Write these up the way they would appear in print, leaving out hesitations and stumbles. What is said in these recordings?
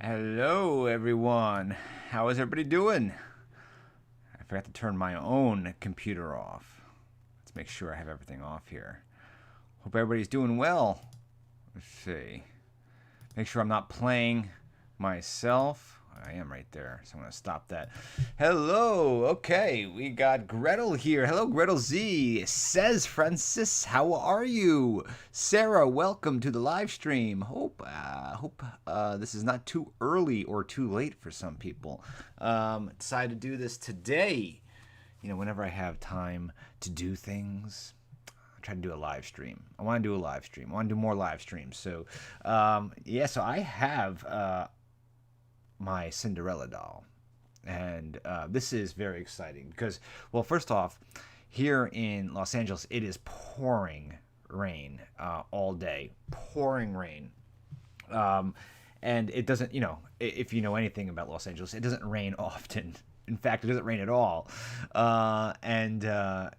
Hello, everyone. How is everybody doing? I forgot to turn my own computer off. Let's make sure I have everything off here. Hope everybody's doing well. Let's see. Make sure I'm not playing myself. I am right there, so I'm going to stop that. Hello. Okay, we got Gretel here. Hello, Gretel Z. Says Francis, how are you? Sarah, welcome to the live stream. Hope this is not too early or too late for some people. Decided to do this today. You know, whenever I have time to do things, I try to do a live stream. I want to do a live stream. I want to do more live streams. So, so I have my Cinderella doll. And this is very exciting because, well, first off, here in Los Angeles, it is pouring rain all day. Pouring rain. And it doesn't, if you know anything about Los Angeles, it doesn't rain often. In fact, it doesn't rain at all. And I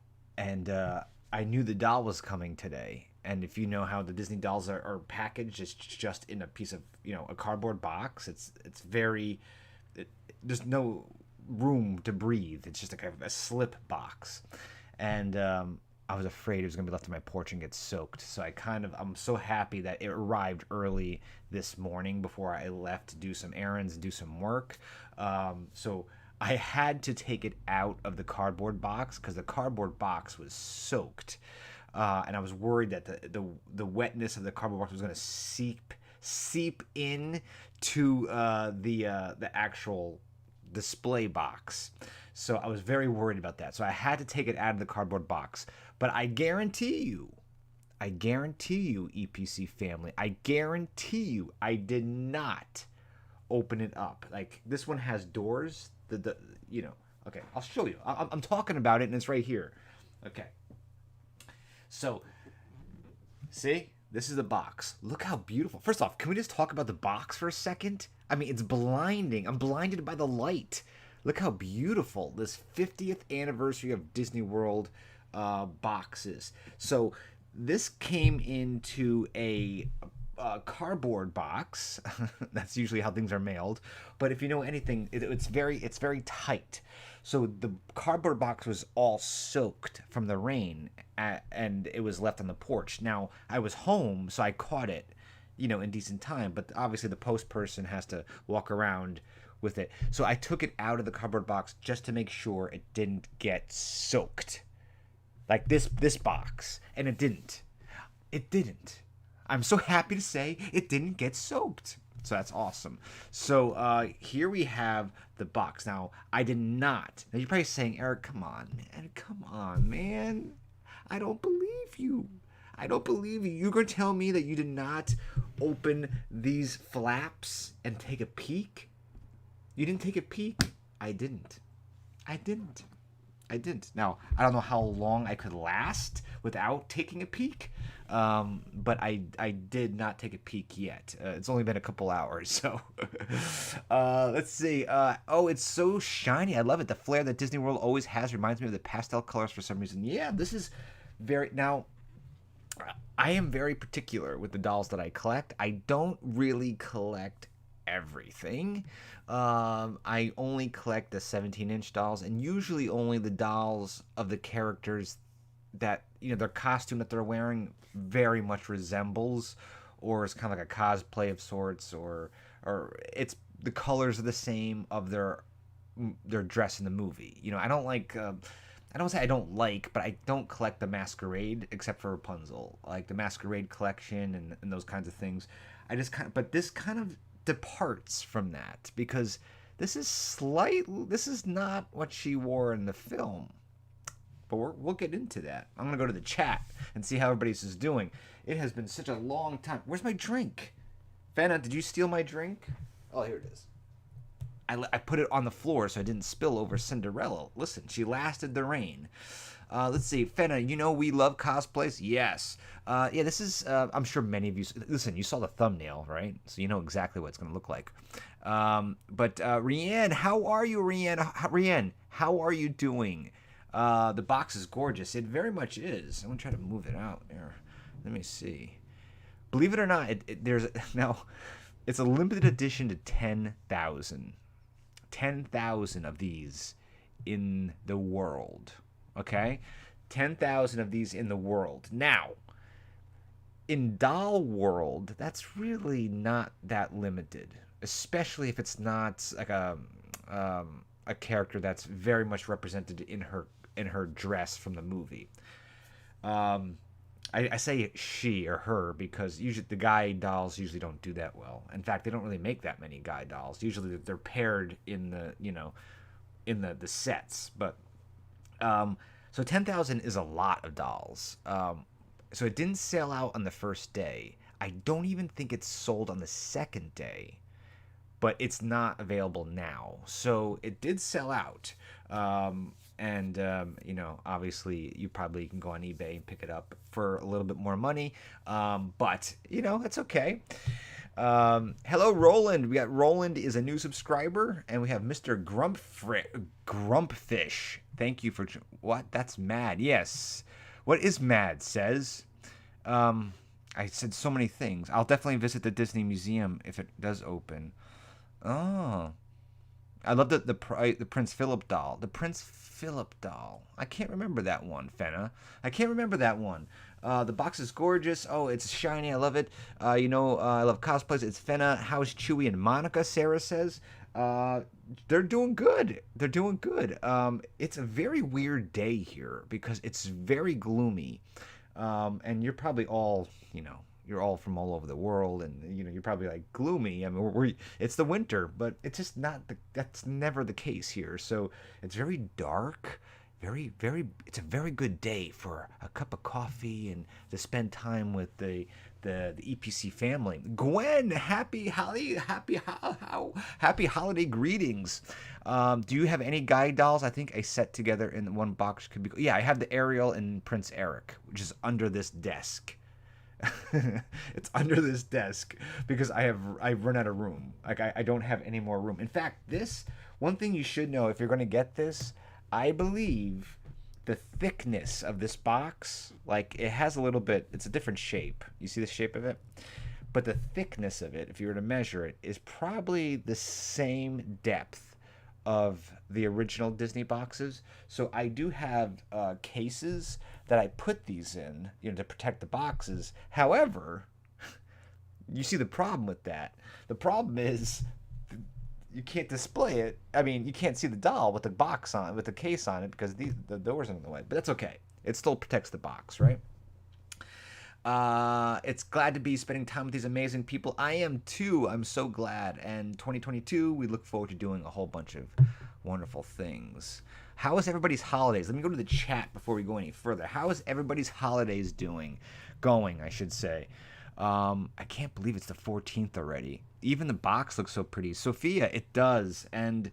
knew the doll was coming today. And if you know how the Disney dolls are packaged, it's just in a piece of, a cardboard box. It's very, there's no room to breathe. It's just like a slip box. And I was afraid it was going to be left on my porch and get soaked. So I'm so happy that it arrived early this morning before I left to do some errands and do some work. So I had to take it out of the cardboard box because the cardboard box was soaked. And I was worried that the wetness of the cardboard box was going to seep in to the actual display box. So I was very worried about that. So I had to take it out of the cardboard box. But I guarantee you, EPC family, I guarantee you, I did not open it up. Like, this one has doors. Okay, I'll show you. I'm talking about it, and it's right here. Okay. So, see? This is the box. Look how beautiful. First off, can we just talk about the box for a second? I mean, it's blinding. I'm blinded by the light. Look how beautiful this 50th anniversary of Disney World box is. So, this came into a cardboard box. That's usually how things are mailed. But if you know anything, it's very tight. So the cardboard box was all soaked from the rain, and it was left on the porch. Now, I was home, so I caught it, in decent time. But obviously the post person has to walk around with it. So I took it out of the cardboard box just to make sure it didn't get soaked. Like this box. And it didn't. It didn't. I'm so happy to say it didn't get soaked. So that's awesome. So here we have the box. Now, I did not. Now, you're probably saying, Eric, come on, man. I don't believe you. You're going to tell me that you did not open these flaps and take a peek? You didn't take a peek? I didn't. Now, I don't know how long I could last without taking a peek, but I did not take a peek yet. It's only been a couple hours, so let's see. It's so shiny. I love it. The flair that Disney World always has reminds me of the pastel colors for some reason. Yeah, this is very... Now, I am very particular with the dolls that I collect. I don't really collect everything. I only collect the 17-inch dolls, and usually only the dolls of the characters that, their costume that they're wearing very much resembles, or is kind of like a cosplay of sorts, or it's the colors are the same of their dress in the movie. I don't like... I don't say I don't like, but I don't collect the Masquerade except for Rapunzel, like the Masquerade collection and those kinds of things. But this kind of departs from that because this is not what she wore in the film. But we'll get into that. I'm gonna go to the chat and see how everybody's is doing. It has been such a long time. Where's my drink? Fana, did you steal my drink? Oh, here it is. I put it on the floor so it didn't spill over Cinderella. Listen, she lasted the rain. Let's see. Fenna, we love cosplays? Yes. This is, I'm sure many of you... Listen, you saw the thumbnail, right? So you know exactly what it's going to look like. But Rianne, how are you, Rianne? Rianne, how are you doing? The box is gorgeous. It very much is. I'm going to try to move it out there. Let me see. Believe it or not, there's... Now... It's a limited edition to 10,000. 10,000 of these in the world. Okay? 10,000 of these in the world. Now, in doll world, that's really not that limited, especially if it's not like a character that's very much represented in her dress from the movie. I say she or her because usually the guy dolls usually don't do that well. In fact, they don't really make that many guy dolls. Usually they're paired in the sets. But so 10,000 is a lot of dolls. So it didn't sell out on the first day. I don't even think it's sold on the second day, but it's not available now. So it did sell out. Obviously you probably can go on eBay and pick it up for a little bit more money. But it's okay. Hello, Roland. We got Roland is a new subscriber, and we have Mr. Grumpfish. Thank you for what? That's Mad. Yes. What is Mad says? I said so many things. I'll definitely visit the Disney Museum if it does open. Oh. I love the Prince Philip doll. The Prince Philip doll. I can't remember that one, Fenna. I can't remember that one. The box is gorgeous. Oh, it's shiny. I love it. I love cosplays. It's Fenna. How's Chewie and Monica? Sarah says. They're doing good. They're doing good. It's a very weird day here because it's very gloomy. And you're probably all, you're all from all over the world, and you're probably like gloomy. I mean, it's the winter, but it's just not. That's never the case here. So it's very dark. It's a very good day for a cup of coffee and to spend time with the EPC family. Gwen, happy holiday greetings. Do you have any guide dolls? I think a set together in one box could be. Yeah, I have the Ariel and Prince Erik, which is under this desk. It's under this desk because I've run out of room. Like I don't have any more room. In fact, this one thing you should know if you're going to get this, I believe the thickness of this box, like it has a little bit, it's a different shape. You see the shape of it? But the thickness of it, if you were to measure it, is probably the same depth of the original Disney boxes. So I do have cases that I put these in, to protect the boxes. However, you see the problem with that. The problem is you can't display it. I mean, you can't see the doll with the box on, with the case on it because the doors are in the way. But that's okay. It still protects the box, right? It's glad to be spending time with these amazing people. I am too. I'm so glad. And 2022, we look forward to doing a whole bunch of wonderful things. How is everybody's holidays? Let me go to the chat before we go any further. How is everybody's holidays going, I should say. I can't believe it's the 14th already. Even the box looks so pretty. Sophia, it does. And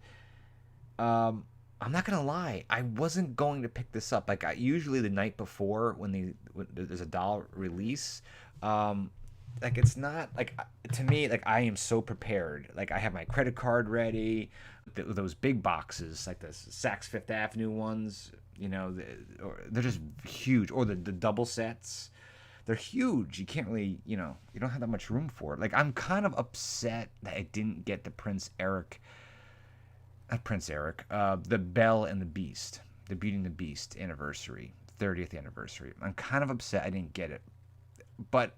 I'm not gonna lie, I wasn't going to pick this up. Like usually the night before when there's a doll release, like it's not like, to me, like I am so prepared. Like I have my credit card ready. Those big boxes, like the Saks Fifth Avenue ones, they're just huge. Or the double sets. They're huge. You can't really, you don't have that much room for it. Like, I'm kind of upset that I didn't get the the Belle and the Beast, the Beauty and the Beast anniversary, 30th anniversary. I'm kind of upset I didn't get it. But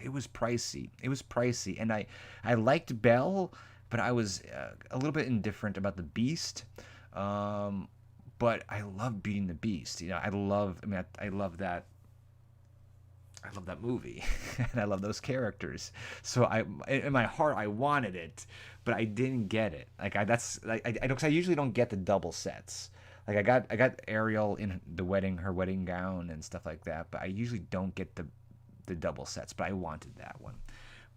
it was pricey. It was pricey. And I liked Belle, but I was a little bit indifferent about the Beast. But I love Beauty and the Beast. I love that. I love that movie, and I love those characters. So in my heart, I wanted it, but I didn't get it. Like I usually don't get the double sets. Like I got Ariel in her wedding gown and stuff like that, but I usually don't get the double sets. But I wanted that one.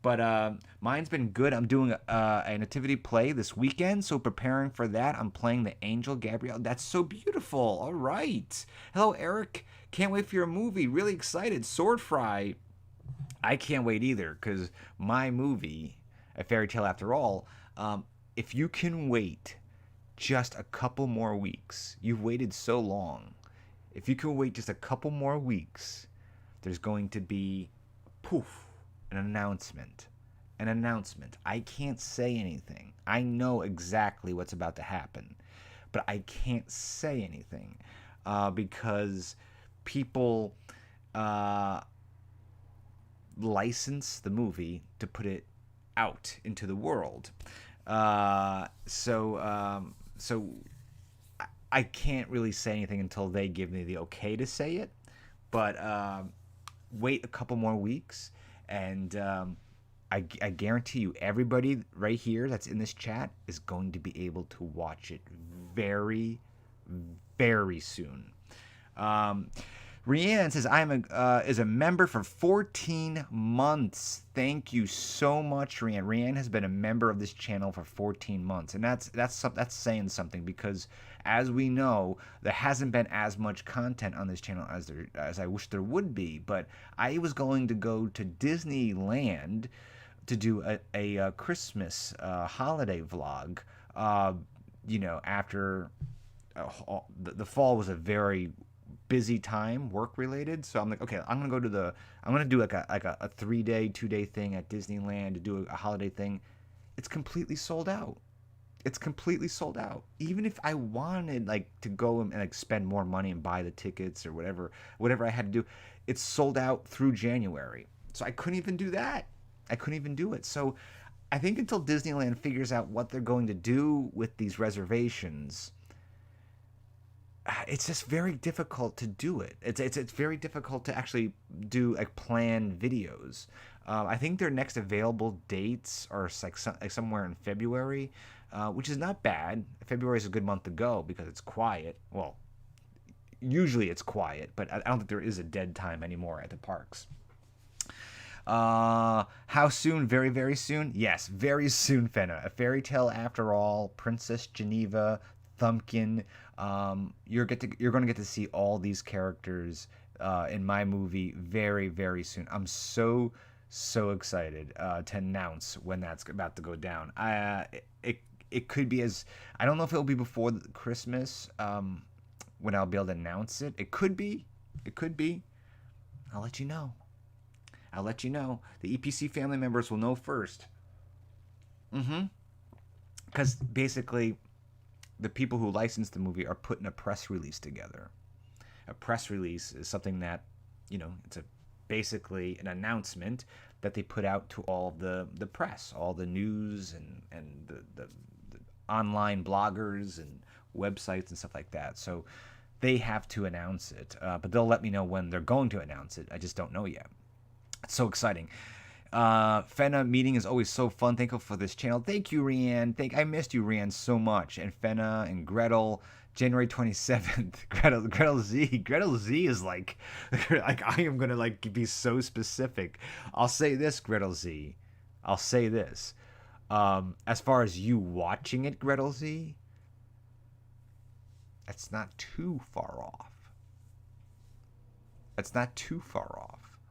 But mine's been good. I'm doing a nativity play this weekend, so preparing for that. I'm playing the angel Gabrielle. That's so beautiful. All right. Hello, Erik. Can't wait for your movie. Really excited. Sword Fry. I can't wait either because my movie, A Fairy Tale After All, if you can wait just a couple more weeks, you've waited so long. If you can wait just a couple more weeks, there's going to be, poof, an announcement an announcement. I can't say anything. I know exactly what's about to happen, but I can't say anything because people license the movie to put it out into the world. So I can't really say anything until they give me the okay to say it. But wait a couple more weeks, and I guarantee you, everybody right here that's in this chat is going to be able to watch it very, very soon. Rianne says is a member for 14 months. Thank you so much, Rianne. Rianne has been a member of this channel for 14 months, and that's saying something, because as we know, there hasn't been as much content on this channel as I wish there would be. But I was going to go to Disneyland to do a Christmas holiday vlog. After the fall was a very busy time, work related. So I'm like, okay, I'm gonna do like a 3-day, 2-day thing at Disneyland to do a holiday thing. It's completely sold out. It's completely sold out. Even if I wanted like to go and like spend more money and buy the tickets or whatever I had to do, it's sold out through January. So I couldn't even do that. I couldn't even do it. So I think until Disneyland figures out what they're going to do with these reservations, it's just very difficult to do it. It's very difficult to actually do like planned videos. I think their next available dates are like somewhere in February, which is not bad. February is a good month to go because it's quiet. Well, usually it's quiet, but I don't think there is a dead time anymore at the parks. How soon? Very, very soon? Yes, very soon, Fenna. A Fairy Tale After All, Princess Geneva, Thumbkin. You're going to get to see all these characters in my movie very, very soon. I'm so excited to announce when that's about to go down. It could be I don't know if it'll be before Christmas when I'll be able to announce it. It could be. I'll let you know. The EPC family members will know first. Because basically, the people who licensed the movie are putting a press release together. A press release is something that, it's basically an announcement that they put out to all the press, all the news and the online bloggers and websites and stuff like that. So they have to announce it, but they'll let me know when they're going to announce it. I just don't know yet. It's so exciting. Fenna, meeting is always so fun. Thankful for this channel. Thank you, Rianne. I missed you, Rianne, so much. And Fenna and Gretel, January 27th. Gretel Z is like I am gonna like be so specific. I'll say this, Gretel Z. I'll say this. As far as you watching it, Gretel Z, that's not too far off.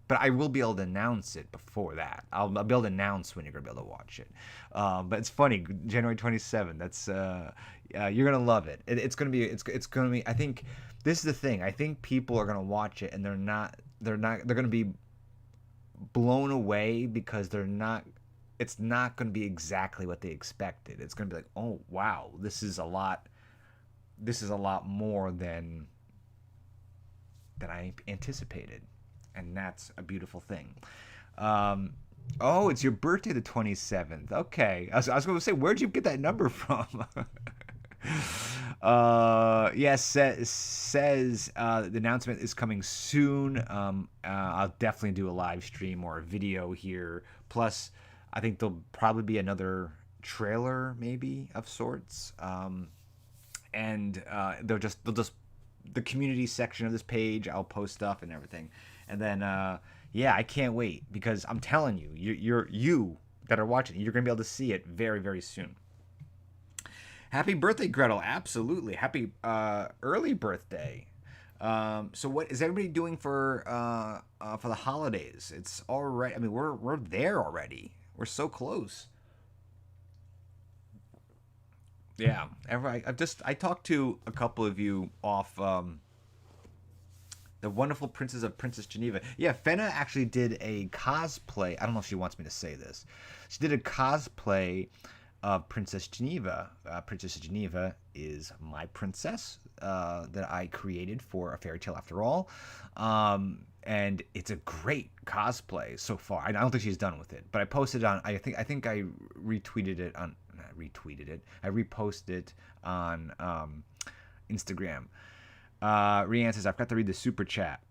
But I will be able to announce it before that. I'll be able to announce when you're going to be able to watch it. But it's funny, January 27th. That's you're going to love it. It's going to be. I think this is the thing. I think people are going to watch it and they're going to be blown away because it's not going to be exactly what they expected. It's going to be like, "Oh, wow, this is a lot more than I anticipated." And that's a beautiful thing. Oh, it's your birthday, the 27th. Okay. I was going to say, where'd you get that number from? Yes, says the announcement is coming soon. I'll definitely do a live stream or a video here. Plus, I think there'll probably be another trailer, maybe, of sorts. And they'll just the community section of this page, I'll post stuff and everything. And then, I can't wait because I'm telling you, you that are watching, you're going to be able to see it very, very soon. Happy birthday, Gretel. Absolutely. Happy early birthday. So what is everybody doing for the holidays? It's already, we're there already. We're so close. Yeah. I talked to a couple of you off The Wonderful Princess of Princess Geneva. Yeah, Fenna actually did a cosplay. I don't know if she wants me to say this. She did a cosplay of Princess Geneva. Princess Geneva is my princess that I created for A Fairy Tale After All. And it's a great cosplay so far. I don't think she's done with it, but I posted on. I think I retweeted it on. Not retweeted it. I reposted it on Instagram. Rianne says, I've got to read the super chat.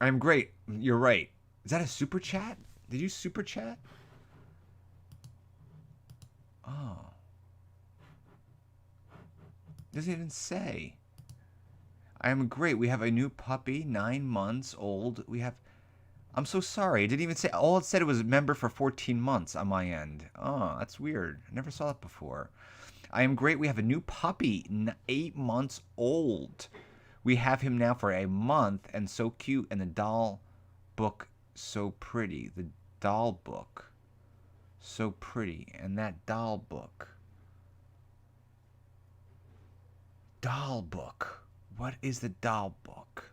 I'm great. You're right. Is that a super chat? Did you super chat? Oh. Doesn't even say. I am great. We have a new puppy, 9 months old. I'm so sorry. It didn't even say. All it said, it was a member for 14 months on my end. Oh, that's weird. I never saw that before. I am great. We have a new puppy, 8 months old. We have him now for a month, and so cute. And the doll book, so pretty. The doll book, so pretty. And that doll book. Doll book. What is the doll book?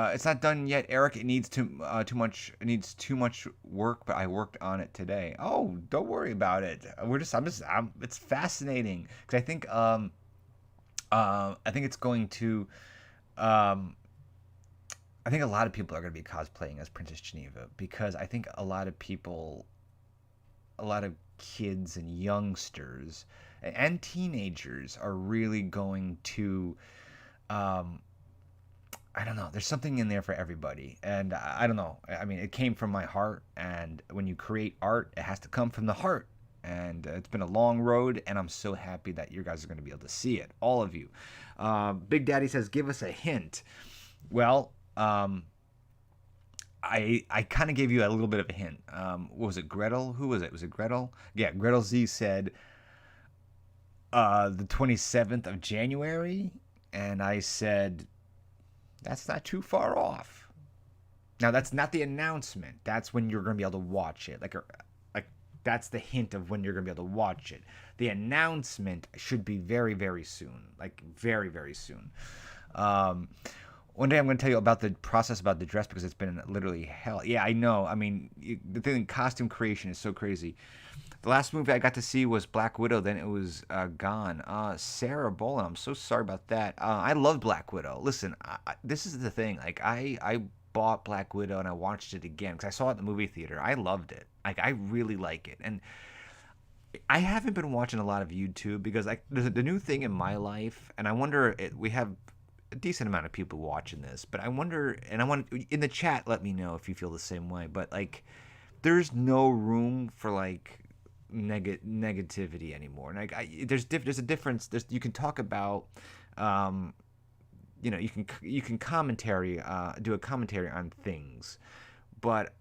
It's not done yet, Eric. It needs too much. It needs too much work, but I worked on it today. Oh, don't worry about it. It's fascinating because I think it's going to. I think a lot of people are going to be cosplaying as Princess Geneva because I think a lot of kids and youngsters and teenagers are really going to. I don't know. There's something in there for everybody. And I don't know. I mean, it came from my heart. And when you create art, it has to come from the heart. And it's been a long road. And I'm so happy that you guys are going to be able to see it. All of you. Big Daddy says, give us a hint. Well, I kind of gave you a little bit of a hint. What was it? Gretel? Who was it? Was it Gretel? Yeah, Gretel Z said the 27th of January. And I said, that's not too far off. Now, that's not the announcement. That's when you're going to be able to watch it. Like that's the hint of when you're going to be able to watch it. The announcement should be very, very soon. Like, very, very soon. One day I'm going to tell you about the process about the dress because it's been literally hell. Yeah, I know. I mean, the thing, costume creation is so crazy. The last movie I got to see was Black Widow. Then it was gone. Sarah Bolan, I'm so sorry about that. I love Black Widow. Listen, this is the thing. Like I bought Black Widow and I watched it again because I saw it in the movie theater. I loved it. Like I really like it. And I haven't been watching a lot of YouTube because the new thing in my life, and I wonder we have a decent amount of people watching this, but I wonder, and I want in the chat, let me know if you feel the same way. But like, there's no room for like negativity anymore. And there's a difference. You can talk about, you can commentary, do a commentary on things, but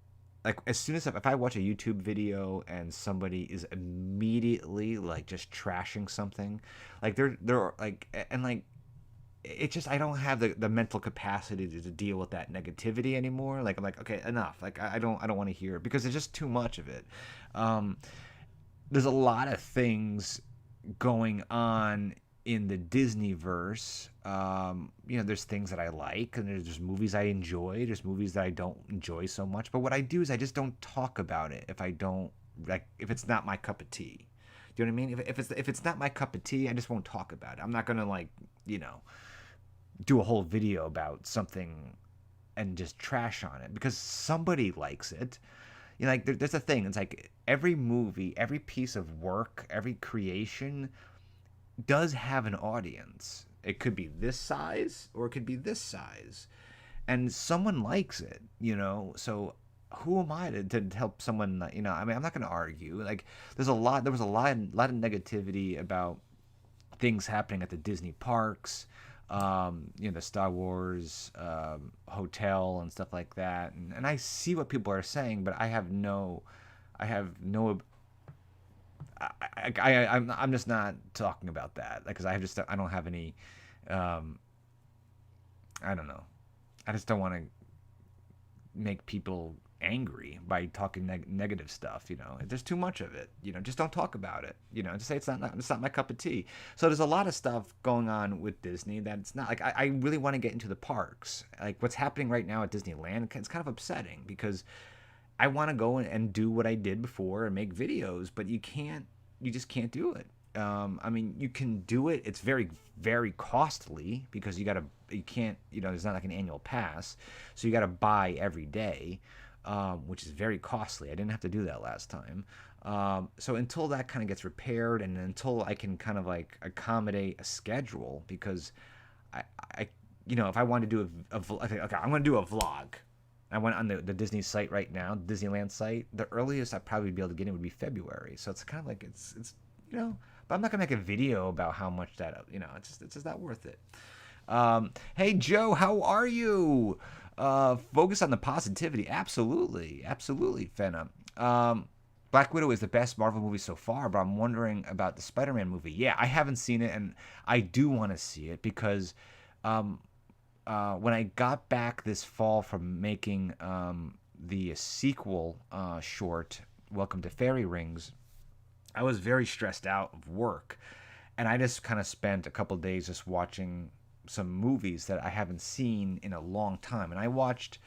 like as soon as if I watch a YouTube video and somebody is immediately like just trashing something, like they're like, and like it just, I don't have the mental capacity to deal with that negativity anymore. Like I'm like, okay, enough. Like I don't want to hear it because there's just too much of it. There's a lot of things going on in the Disneyverse. There's things that I like, and there's movies I enjoy. There's movies that I don't enjoy so much. But what I do is I just don't talk about it if it's not my cup of tea. Do you know what I mean? If it's not my cup of tea, I just won't talk about it. I'm not gonna do a whole video about something and just trash on it because somebody likes it. There's a thing. It's like every movie, every piece of work, every creation does have an audience. It could be this size or it could be this size, and someone likes it. So who am I to help someone? I mean, I'm not going to argue. Like, there was a lot of negativity about things happening at the Disney parks. The Star Wars hotel and stuff like that, and I see what people are saying, but I'm just not talking about that because I don't have any, I don't know, I just don't want to make people angry by talking negative stuff. There's too much of it. Just don't talk about it. Just say it's not my cup of tea. So there's a lot of stuff going on with Disney that it's not like I really want to get into the parks. Like what's happening right now at Disneyland, it's kind of upsetting because I want to go and do what I did before and make videos, but you just can't do it. I mean, you can do it. It's very, very costly because you can't, there's not like an annual pass. So you got to buy every day, which is very costly. I didn't have to do that last time. So until that kind of gets repaired and until I can kind of like accommodate a schedule, because I if I want to do okay, I'm going to do a vlog. I went on the Disney site right now, Disneyland site. The earliest I'd probably be able to get in would be February. So it's kind of like it's but I'm not gonna make a video about how much that it's just not worth it. Hey Joe, how are you? Focus on the positivity. Absolutely, Fenna. Black Widow is the best Marvel movie so far, but I'm wondering about the Spider-Man movie. Yeah, I haven't seen it, and I do want to see it because when I got back this fall from making the sequel short, Welcome to Fairy Rings, I was very stressed out of work, and I just kind of spent a couple days just watching some movies that I haven't seen in a long time. And I watched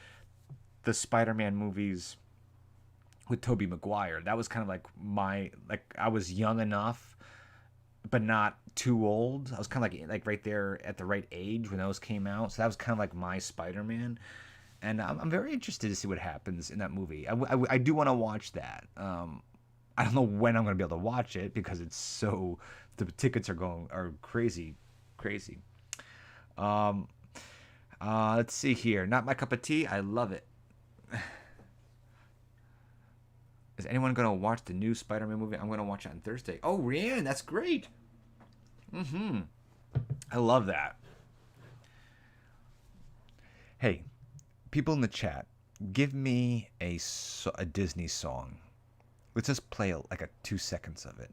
the Spider-Man movies with Tobey Maguire. That was kind of like I was young enough, but not too old. I was kind of like right there at the right age when those came out. So that was kind of like my Spider-Man. And I'm very interested to see what happens in that movie. I do want to watch that. I don't know when I'm going to be able to watch it because the tickets are crazy. Let's see here. Not my cup of tea. I love it. Is anyone going to watch the new Spider-Man movie? I'm going to watch it on Thursday. Oh, Rianne, that's great. I love that. Hey, people in the chat, give me a Disney song. Let's just play like a 2 seconds of it.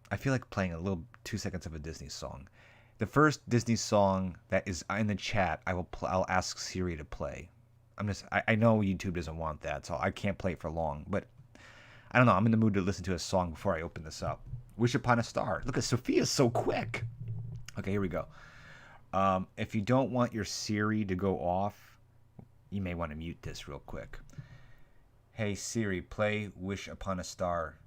I feel like playing a little 2 seconds of a Disney song. The first Disney song that is in the chat, I'll ask Siri to play. I know YouTube doesn't want that, so I can't play it for long. But I don't know. I'm in the mood to listen to a song before I open this up. Wish Upon a Star. Look at Sophia's so quick. Okay, here we go. If you don't want your Siri to go off, you may want to mute this real quick. Hey Siri, play Wish Upon a Star.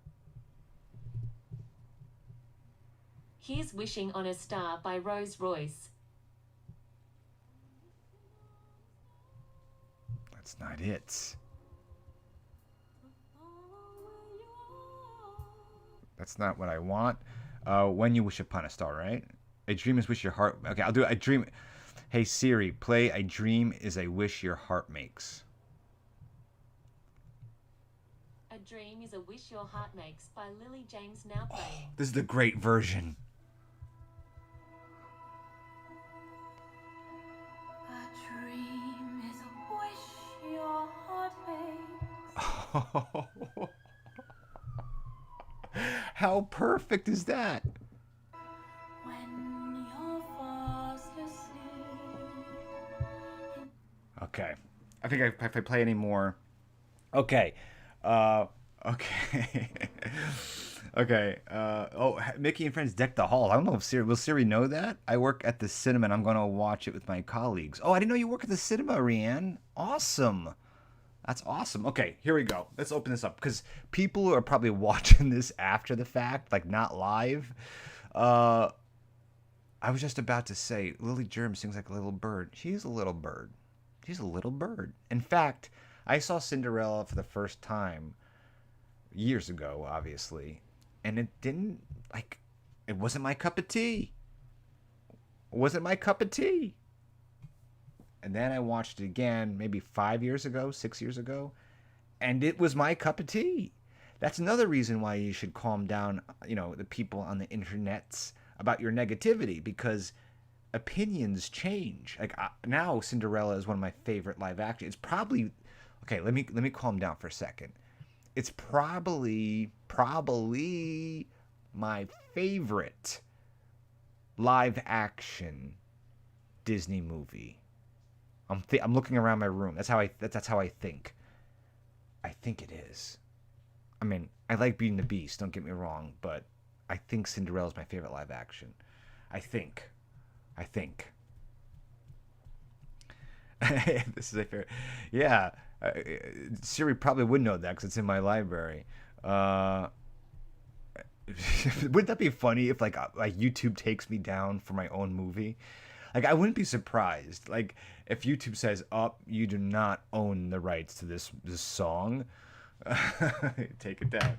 Here's Wishing on a Star by Rose Royce. That's not it. That's not what I want. When You Wish Upon a Star, right? A dream is wish your heart... Okay, I'll do it. A dream... Hey Siri, play A Dream is a Wish Your Heart Makes. A Dream is a Wish Your Heart Makes by Lily James, now playing. This is the great version. A dream is a wish your heart makes. How perfect is that? When you're fast asleep. Okay. I think if I play any more... Okay. Okay. Okay. Mickey and Friends Deck the Halls. I don't know if will Siri know that? I work at the cinema and I'm going to watch it with my colleagues. Oh, I didn't know you work at the cinema, Rianne. Awesome. That's awesome. Okay, here we go. Let's open this up because people are probably watching this after the fact, like not live. I was just about to say, Lily Germ sings like a little bird. She's a little bird. She's a little bird. In fact, I saw Cinderella for the first time years ago, obviously, and it wasn't my cup of tea. It wasn't my cup of tea. And then I watched it again maybe 6 years ago, and it was my cup of tea. That's another reason why you should calm down, the people on the internets about your negativity, because opinions change. Like now Cinderella is one of my favorite live action. It's probably okay, let me calm down for a second. It's probably my favorite live action Disney movie. I'm looking around my room. That's how I think. I think it is. I mean, I like Beauty and the Beast, don't get me wrong, but I think Cinderella is my favorite live action. I think. This is a fair. Yeah. Siri probably would know that because it's in my library. Wouldn't that be funny if like YouTube takes me down for my own movie? Like, I wouldn't be surprised. Like, if YouTube says, "Oh, you do not own the rights to this song," take it down.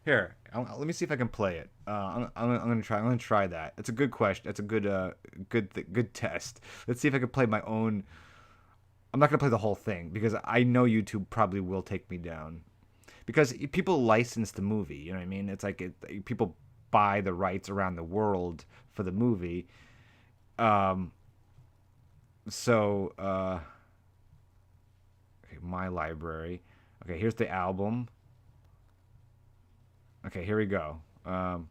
Here, let me see if I can play it. I'm gonna try. I'm gonna try that. It's a good question. It's a good test. Let's see if I can play my own. I'm not gonna play the whole thing because I know YouTube probably will take me down. Because people license the movie, you know what I mean? It's like people buy the rights around the world for the movie. Okay, my library. Okay, here's the album. Okay, here we go. Oh.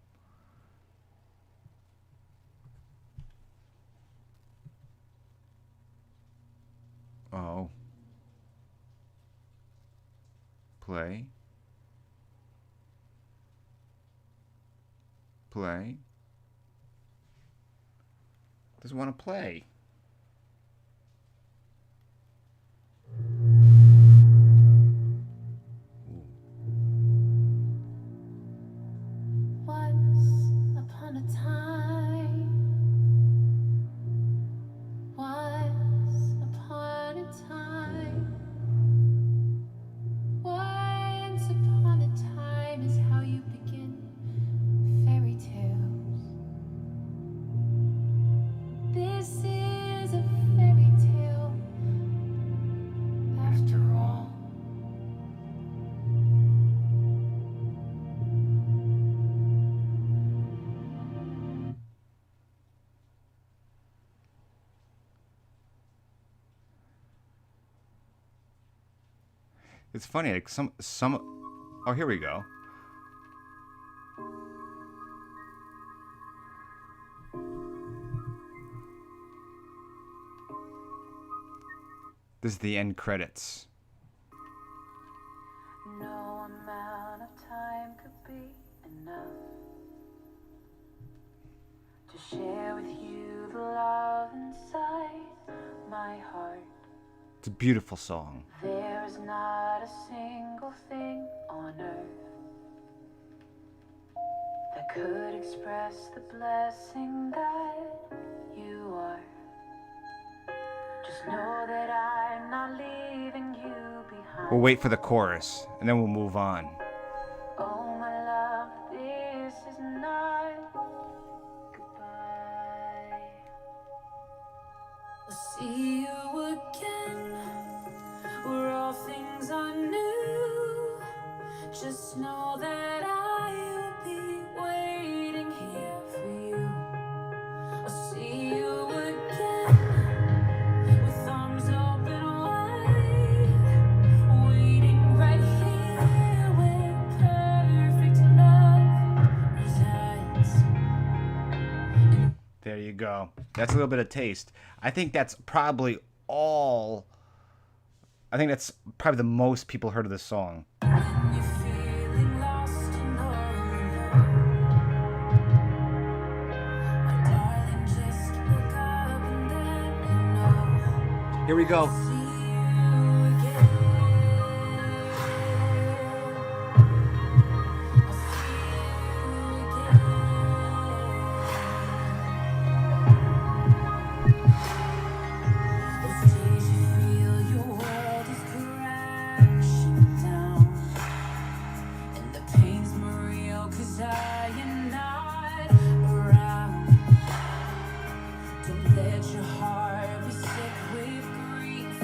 Play. Doesn't want to play. Once upon a time. Once upon a time. Once upon a time is how you begin fairy tales. This is a fairy tale after all. It's funny, like some. Oh, here we go. This is the end credits. No amount of time could be enough to share with you the love inside my heart. It's a beautiful song. There is not a single thing on earth that could express the blessing that you are. Just know that I'm not leaving you behind. We'll wait for the chorus, and then we'll move on. Oh my love, this is not goodbye. I'll see you again, where all things are new. Just know that I will be waiting here for you. I'll see you again, with arms open wide, waiting right here where perfect love resides. There you go. That's a little bit of taste. I think that's probably all. I think that's probably the most people heard of this song. When you're feeling lost and all alone, my darling, just look up and then you know. Here we go. See you again. I'll see you again. Those days you feel your world is crashing down, and the pain's more real 'cause I am not around. Don't let your heart be sick with grief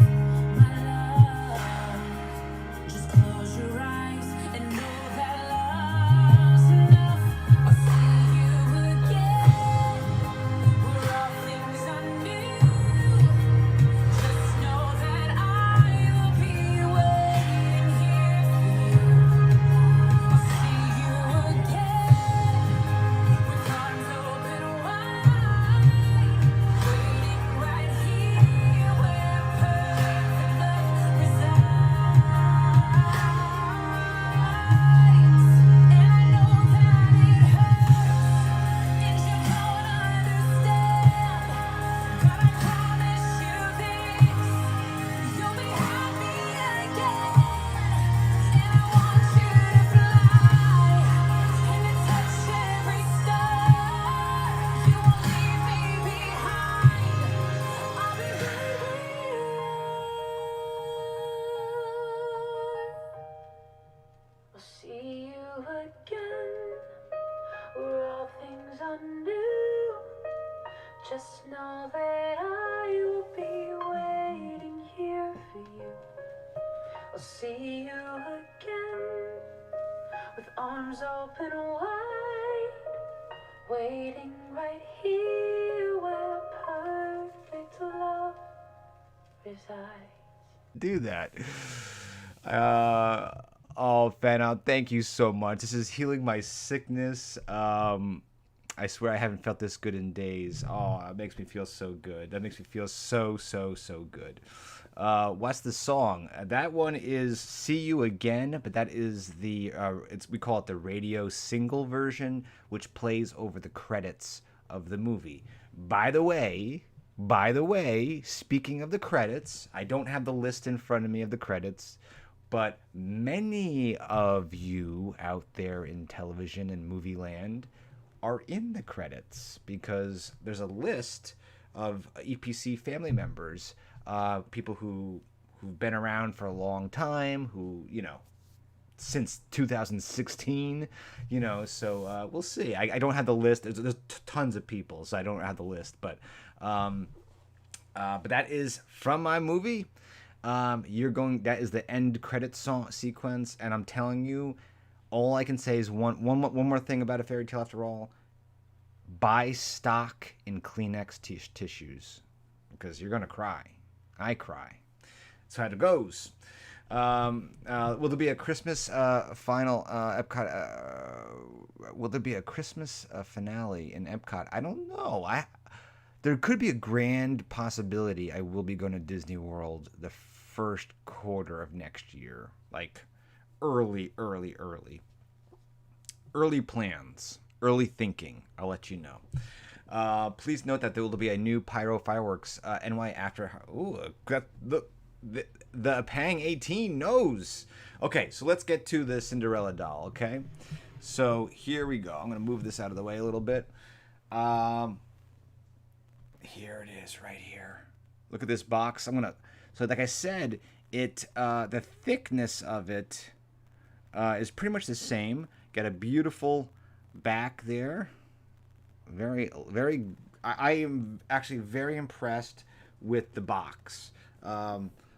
I'll see you again with arms open wide, waiting right here where perfect love resides. Do that. Oh, fan out. Thank you so much. This is healing my sickness. I swear I haven't felt this good in days. Oh, it makes me feel so good. That makes me feel so good. What's the song? That one is "See You Again," but that is the we call it the radio single version, which plays over the credits of the movie. By the way, speaking of the credits, I don't have the list in front of me of the credits, but many of you out there in television and movie land are in the credits because there's a list of EPC family members, people who've been around for a long time, who, since 2016, so we'll see. I don't have the list. There's tons of people, so I don't have the list, but that is from my movie. That is the end credit song sequence, and I'm telling you, all I can say is one more thing about A Fairy Tale After All. Buy stock in Kleenex tissues because you're gonna cry. I cry. That's how it goes. Will there be a Christmas final Epcot? Will there be a Christmas finale in Epcot? I don't know. There could be a grand possibility I will be going to Disney World the first quarter of next year, like early plans, early thinking. I'll let you know. Please note that there will be a new Pyro Fireworks NY after. Ooh, the Pang 18 knows. Okay, so let's get to the Cinderella doll. Okay, so here we go. I'm gonna move this out of the way a little bit. Here it is, right here. Look at this box. So like I said, the thickness of it is pretty much the same. Got a beautiful back there. I am actually very impressed with the box.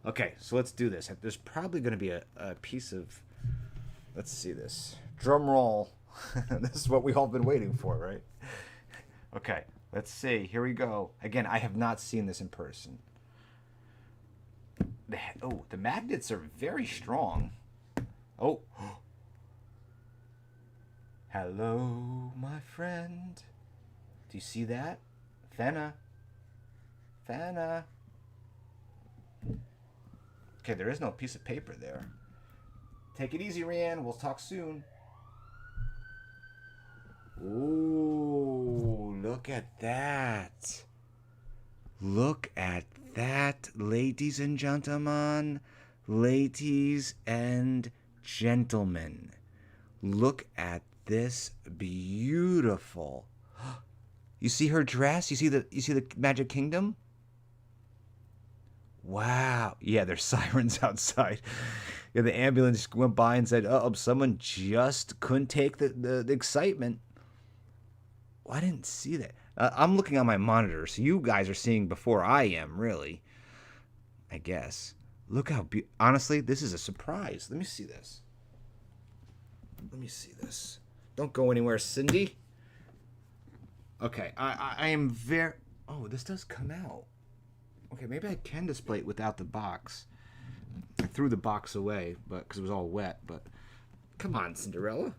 Okay, so let's do this. There's probably going to be a piece of, let's see this. Drum roll. This is what we've all been waiting for, right? Okay, let's see. Here we go. Again, I have not seen this in person. The magnets are very strong. Oh. Hello, my friend. Do you see that? Fenna. Okay, there is no piece of paper there. Take it easy, Rianne. We'll talk soon. Ooh, look at that. Look at that, ladies and gentlemen. Ladies and gentlemen. Look at this beautiful. You see her dress? You see the Magic Kingdom? Wow. Yeah, there's sirens outside. Yeah, the ambulance went by and said, "Uh-oh, someone just couldn't take the excitement." Well, I didn't see that. I'm looking on my monitor, so you guys are seeing before I am, really. I guess. Look how honestly, this is a surprise. Let me see this. Don't go anywhere, Cindy. Okay, I am very... Oh, this does come out. Okay, maybe I can display it without the box. I threw the box away, because it was all wet, but... Come on, Cinderella.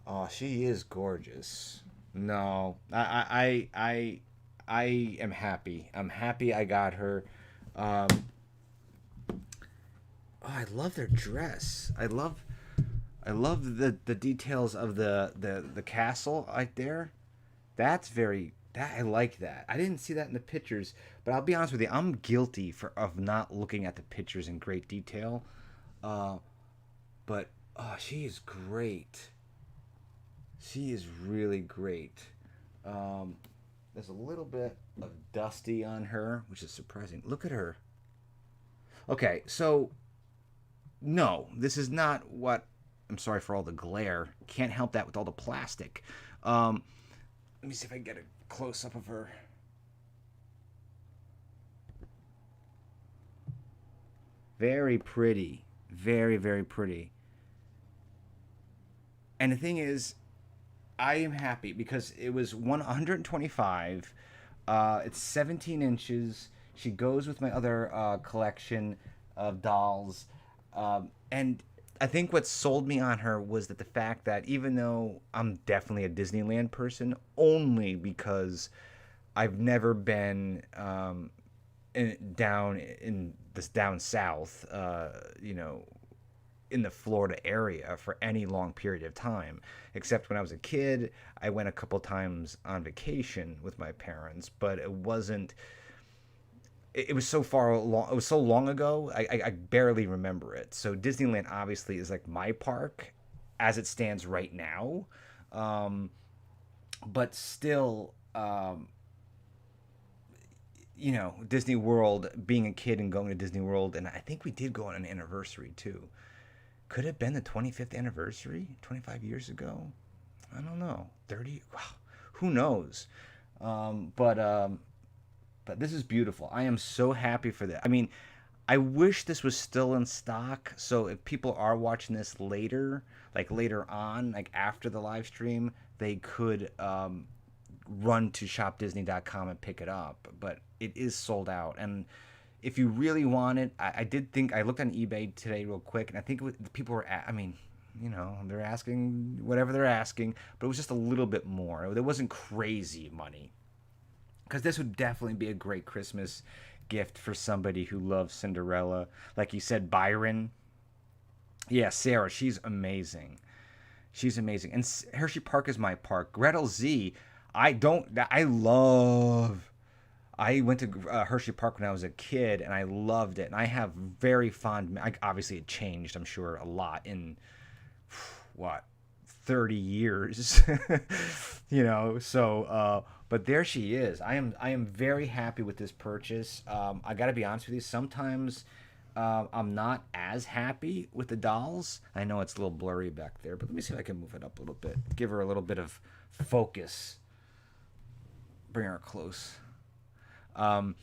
Oh, she is gorgeous. No, I am happy. I'm happy I got her. Oh, I love their dress. I love the details of the castle right there. I like that. I didn't see that in the pictures, but I'll be honest with you, I'm guilty of not looking at the pictures in great detail. But she is great. She is really great. There's a little bit of dusty on her, which is surprising. Look at her. Okay, so no, this is not what... I'm sorry for all the glare. Can't help that with all the plastic. Let me see if I can get a close-up of her. Very pretty. Very, very pretty. And the thing is, I am happy because it was 125. It's 17 inches. She goes with my other collection of dolls. And I think what sold me on her was that the fact that even though I'm definitely a Disneyland person, only because I've never been down in this down south, in the Florida area for any long period of time, except when I was a kid. I went a couple times on vacation with my parents, but it wasn't. It was so far long. It was so long ago. I barely remember it. So Disneyland obviously is like my park, as it stands right now, but still. Disney World, being a kid and going to Disney World, and I think we did go on an anniversary too. Could it have been the 25th anniversary 25 years ago? I don't know. 30? Wow. Who knows? But this is beautiful. I am so happy for that. I mean, I wish this was still in stock. So if people are watching this later, like later on, like after the live stream, they could run to shopdisney.com and pick it up. But it is sold out. And if you really want it, I did think, I looked on eBay today real quick, and I think people were, they're asking whatever they're asking, but it was just a little bit more. It wasn't crazy money. Because this would definitely be a great Christmas gift for somebody who loves Cinderella. Like you said, Byron. Yeah, Sarah, she's amazing. She's amazing. And Hershey Park is my park. Gretel Z, I went to Hershey Park when I was a kid, and I loved it. And I have very fond. Obviously, it changed, I'm sure, a lot in 30 years. So, but there she is. I am very happy with this purchase. I got to be honest with you. Sometimes I'm not as happy with the dolls. I know it's a little blurry back there, but let me see if I can move it up a little bit. Give her a little bit of focus. Bring her close. But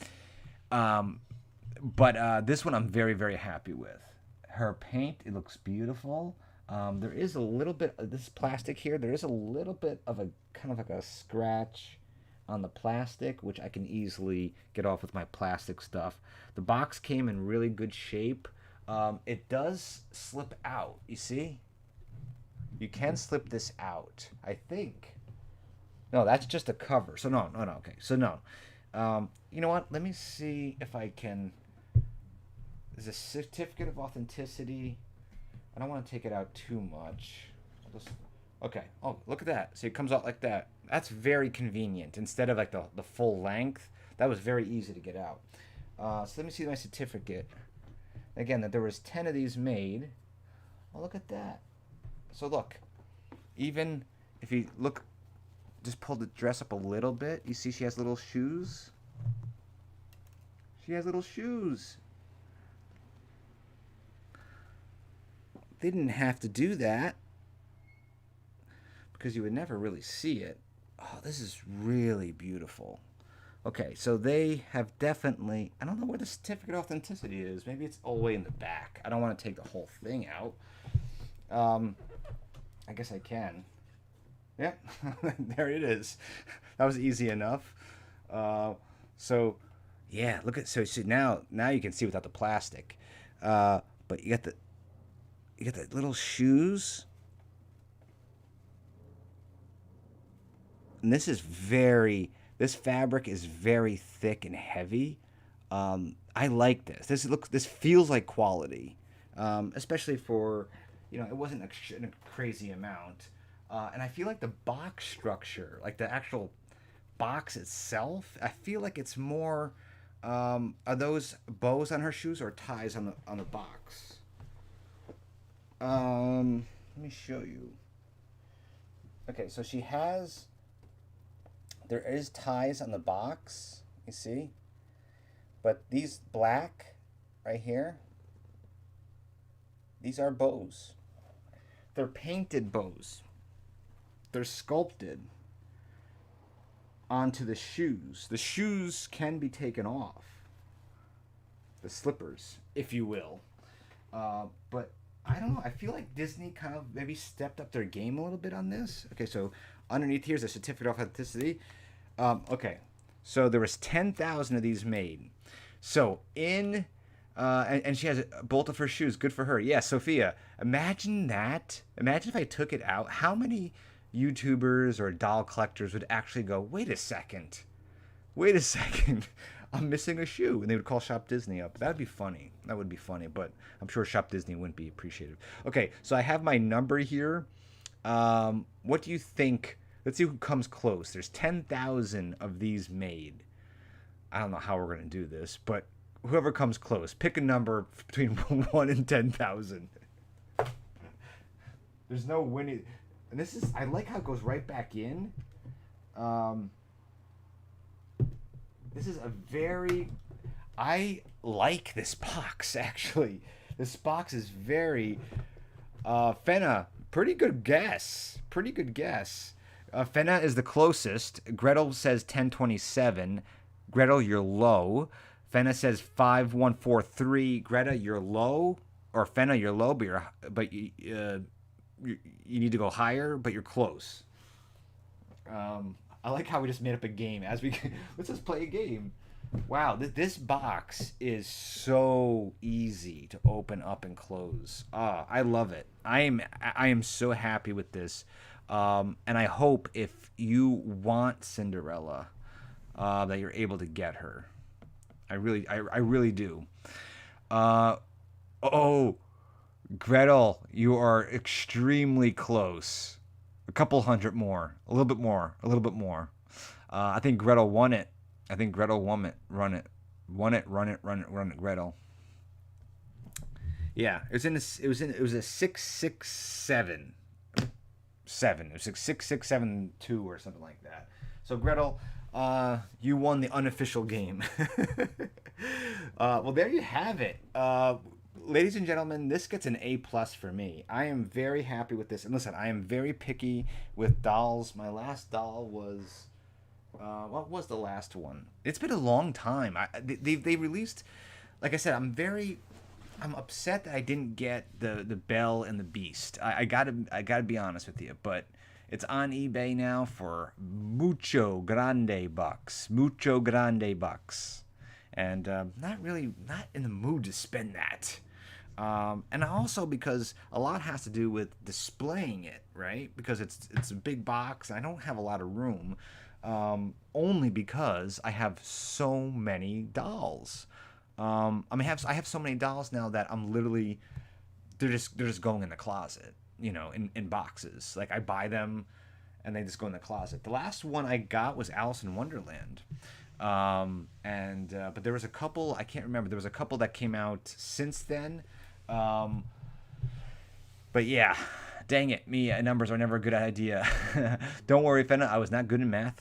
this one I'm very, very happy with. Her paint, it looks beautiful. There is a little bit of this plastic here. There is a little bit of a kind of like a scratch on the plastic, which I can easily get off with my plastic stuff. The box came in really good shape. It does slip out. You see? You can slip this out, I think. No, that's just a cover. So no. Okay. So no. You know what? Let me see if I can. There's a certificate of authenticity. I don't want to take it out too much. Okay. Oh, look at that. See, it comes out like that. That's very convenient. Instead of like the full length, that was very easy to get out. So let me see my certificate. Again, that there was 10 of these made. Oh, look at that. So look, even if you look, just pull the dress up a little bit. You see she has little shoes. She has little shoes. They didn't have to do that because you would never really see it. Oh, this is really beautiful. Okay, so they have definitely, I don't know where the certificate of authenticity is. Maybe it's all the way in the back. I don't want to take the whole thing out. I guess I can. Yeah, there it is. That was easy enough. So yeah, look at, so now you can see without the plastic. But you got the little shoes. And this fabric is very thick and heavy. I like this. This feels like quality, especially for, it wasn't a crazy amount. And I feel like the box structure, like the actual box itself, I feel like it's more. Are those bows on her shoes or ties on the box? Let me show you. Okay, so there is ties on the box, you see? But these black right here, these are bows. They're painted bows. They're sculpted onto the shoes. The shoes can be taken off. The slippers, if you will. But I don't know. I feel like Disney kind of maybe stepped up their game a little bit on this. Okay, so underneath here is a certificate of authenticity. Okay, so there was 10,000 of these made. So and she has both of her shoes. Good for her. Yeah, Sophia. Imagine that. Imagine if I took it out. How many YouTubers or doll collectors would actually go, wait a second. Wait a second. I'm missing a shoe. And they would call Shop Disney up. That'd be funny. That would be funny, but I'm sure Shop Disney wouldn't be appreciative. Okay, so I have my number here. What do you think? Let's see who comes close. There's 10,000 of these made. I don't know how we're going to do this, but whoever comes close, pick a number between 1 and 10,000. There's no winning. And this is, I like how it goes right back in. This is a very, I like this box, actually. This box is very, Fenna, pretty good guess. Pretty good guess. Fenna is the closest. Gretel says 1027. Gretel, you're low. Fenna says 5143. Greta, you're low. Or Fenna, you're low, but you need to go higher, but you're close. I like how we just made up a game. Let's just play a game. Wow, this box is so easy to open up and close. I love it. I am so happy with this. And I hope if you want Cinderella, that you're able to get her. I really do. Gretel, you are extremely close. A couple hundred more. A little bit more. A little bit more. I think Gretel won it. I think Gretel won it. Run it. Run it, Gretel. Yeah, it was a 667. It was 6672 or something like that. So Gretel, you won the unofficial game. Well, there you have it. Ladies and gentlemen, this gets an A+ for me. I am very happy with this. And listen, I am very picky with dolls. My last doll was, what was the last one? It's been a long time. They released, like I said, I'm upset that I didn't get the Belle and the Beast. I gotta be honest with you, but it's on eBay now for mucho grande bucks. And not in the mood to spend that. And also because a lot has to do with displaying it, right? Because it's a big box and I don't have a lot of room. Only because I have so many dolls. I have so many dolls now that I'm literally, they're just going in the closet, in boxes. Like I buy them and they just go in the closet. The last one I got was Alice in Wonderland. But there was a couple, I can't remember. There was a couple that came out since then. But yeah, dang it, numbers are never a good idea. Don't worry, Fenna, I was not good in math.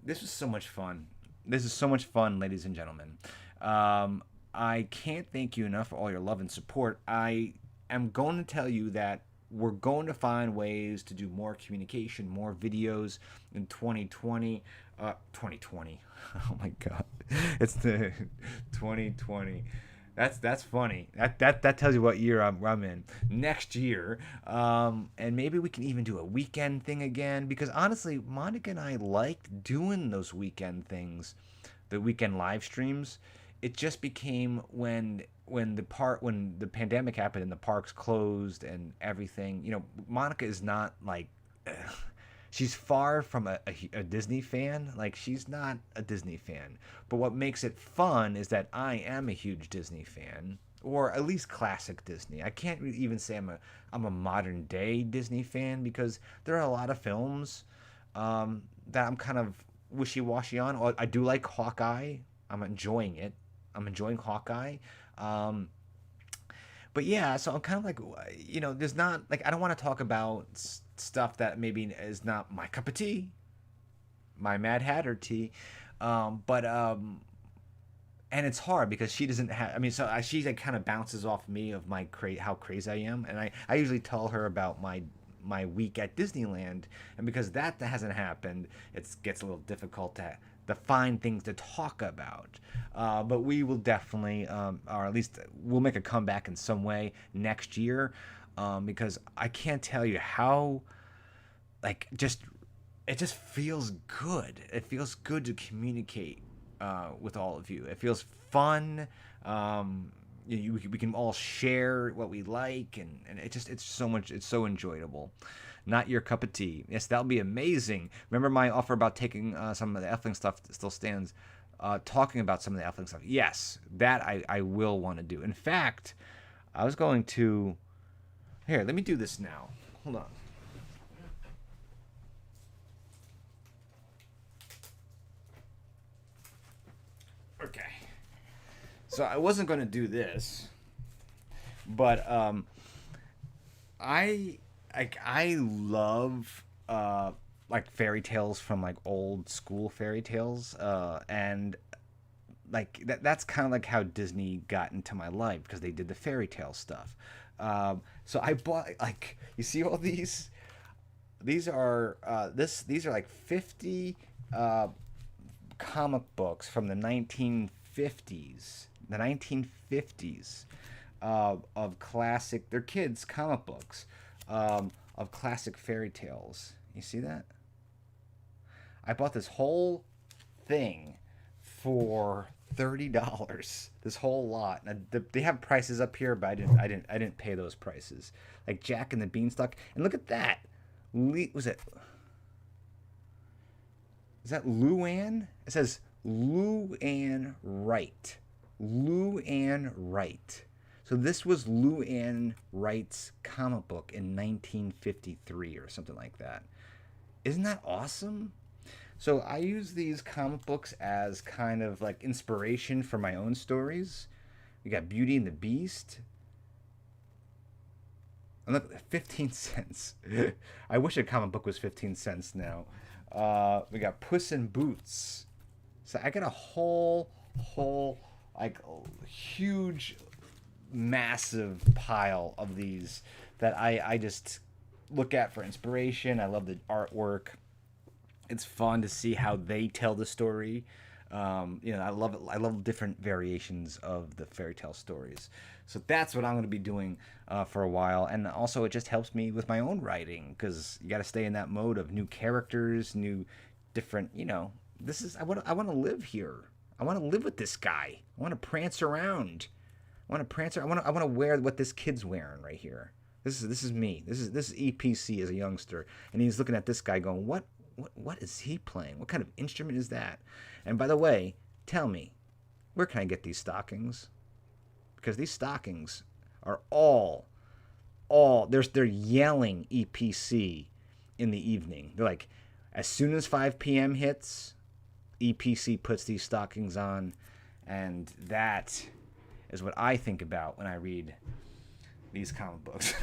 This was so much fun. This is so much fun, ladies and gentlemen. I can't thank you enough for all your love and support. I am going to tell you that we're going to find ways to do more communication, more videos in 2020. 2020. Oh my God, it's the 2020. That's funny. That tells you what year I'm in. Next year, and maybe we can even do a weekend thing again. Because honestly, Monica and I liked doing those weekend things, the weekend live streams. It just became when the pandemic happened and the parks closed and everything. Monica is not like. She's far from a Disney fan. Like, she's not a Disney fan. But what makes it fun is that I am a huge Disney fan, or at least classic Disney. I can't even say I'm a modern day Disney fan because there are a lot of films that I'm kind of wishy-washy on. I do like Hawkeye. I'm enjoying it. I'm enjoying Hawkeye. But yeah, so I'm kind of like, there's not, like, I don't want to talk about stuff that maybe is not my cup of tea, my Mad Hatter tea. And it's hard because she doesn't have, she like kind of bounces off me of my how crazy I am. And I usually tell her about my week at Disneyland. And because that hasn't happened, it gets a little difficult the fine things to talk about. But we will definitely, or at least we'll make a comeback in some way next year, because I can't tell you how, like, it just feels good. It feels good to communicate with all of you. It feels fun. We can all share what we like, and it's so much. It's so enjoyable. Not your cup of tea. Yes, that'll be amazing. Remember my offer about taking some of the Elfling stuff that still stands. Talking about some of the Elfling stuff. Yes, that I will want to do. In fact, I was going to. Here, let me do this now. Hold on. Okay. So I wasn't going to do this, but I love like fairy tales from like old school fairy tales, and like that's kind of like how Disney got into my life because they did the fairy tale stuff. So I bought, like, you see all these. These are these are like 50 comic books from the 1950s. The 1950s of classic. They're kids comic books of classic fairy tales. You see that? I bought this whole thing for $30. This whole lot. Now, they have prices up here, but I didn't pay those prices. Like Jack and the Beanstalk, and look at that. Was it? Is that Luann? It says Luann Wright. Luann Wright. So this was Luann Wright's comic book in 1953 or something like that. Isn't that awesome? So I use these comic books as kind of like inspiration for my own stories. We got Beauty and the Beast. And look, 15 cents. I wish a comic book was 15 cents now. We got Puss in Boots. So I got a whole like huge, massive pile of these that I just look at for inspiration. I love the artwork. It's fun to see how they tell the story. I love it. I love different variations of the fairy tale stories. So that's what I'm going to be doing for a while. And also, it just helps me with my own writing because you got to stay in that mode of new characters, new, different. This is I want to live here. I want to live with this guy. I want to prance around. I want to wear what this kid's wearing right here. This is me. This is EPC as a youngster, and he's looking at this guy going, What is he playing? What kind of instrument is that? And by the way, tell me, where can I get these stockings? Because these stockings are all they're yelling EPC in the evening. They're like, as soon as 5 p.m. hits, EPC puts these stockings on, and that is what I think about when I read these comic books.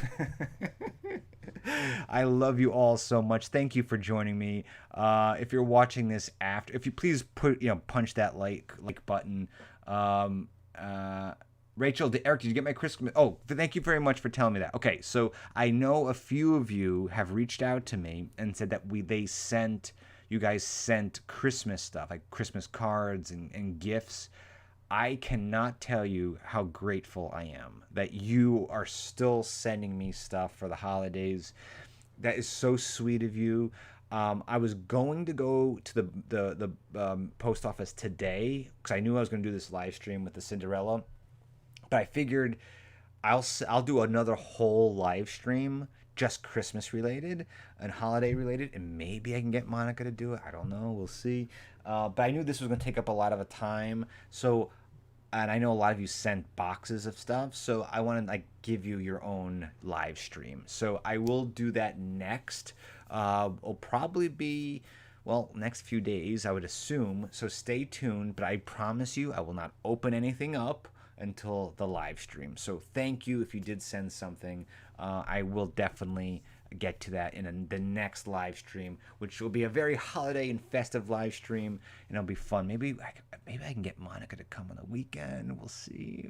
I love you all so much. Thank you for joining me. If you're watching this after, if you please punch that like button. Rachel, Eric, did you get my Christmas? Oh, thank you very much for telling me that. Okay, so I know a few of you have reached out to me and said that you guys sent Christmas stuff, like Christmas cards and gifts. I cannot tell you how grateful I am that you are still sending me stuff for the holidays. That is so sweet of you. I was going to go to the post office today because I knew I was going to do this live stream with the Cinderella, but I figured I'll do another whole live stream just Christmas related and holiday related, and maybe I can get Monica to do it. I don't know. We'll see. But I knew this was going to take up a lot of a time. So, and I know a lot of you sent boxes of stuff. So I want to give you your own live stream. So I will do that next. It'll probably be, next few days, I would assume. So stay tuned. But I promise you, I will not open anything up until the live stream. So thank you if you did send something. I will definitely get to that in the next live stream, which will be a very holiday and festive live stream, and it'll be fun. Maybe I can get Monica to come on the weekend. We'll see.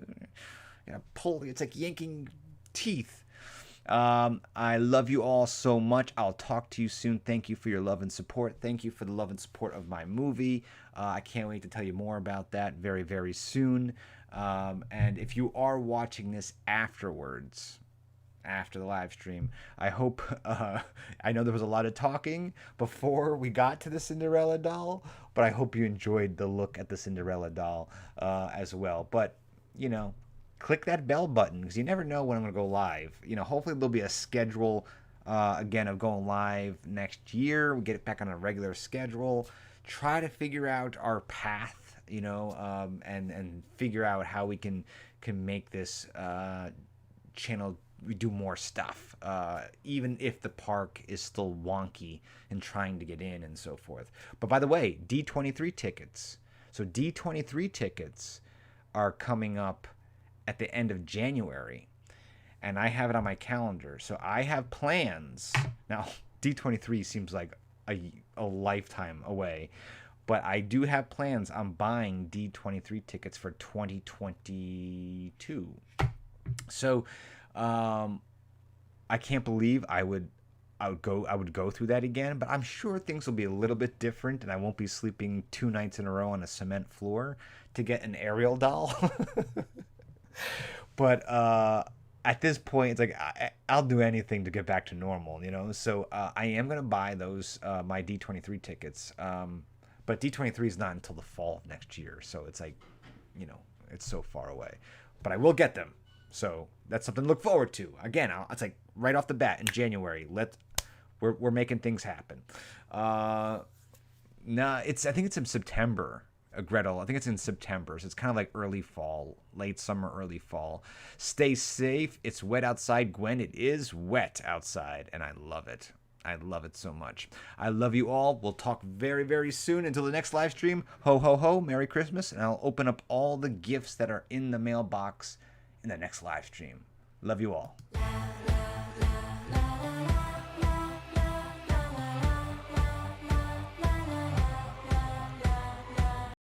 It's like yanking teeth. I love you all so much. I'll talk to you soon. Thank you for your love and support. Thank you for the love and support of my movie. I can't wait to tell you more about that very, very soon. And if you are watching this afterwards, after the live stream, I hope, I know there was a lot of talking before we got to the Cinderella doll, but I hope you enjoyed the look at the Cinderella doll as well. But, you know, click that bell button because you never know when I'm going to go live. You know, hopefully there'll be a schedule again of going live next year. We get it back on a regular schedule. Try to figure out our path, you know, and figure out how we can make this channel we do more stuff, even if the park is still wonky and trying to get in and so forth. But by the way, D23 tickets. So D23 tickets are coming up at the end of January, and I have it on my calendar. So I have plans. Now, D23 seems like a lifetime away, but I do have plans on buying D23 tickets for 2022. So I can't believe I would go through that again, but I'm sure things will be a little bit different, and I won't be sleeping 2 nights in a row on a cement floor to get an Ariel doll. But at this point, it's like I'll do anything to get back to normal, you know. So I am gonna buy those my D23 tickets, but D23 is not until the fall of next year, so it's like, you know, it's so far away. But I will get them. So that's something to look forward to. Again, it's like right off the bat in January. We're making things happen. I think it's in September. Gretel, I think it's in September, so it's kind of like early fall, late summer, early fall. Stay safe. It's wet outside, Gwen. It is wet outside, and I love it. I love it so much. I love you all. We'll talk very, very soon. Until the next live stream, ho, ho, ho, Merry Christmas, and I'll open up all the gifts that are in the mailbox in the next live stream. Love you all.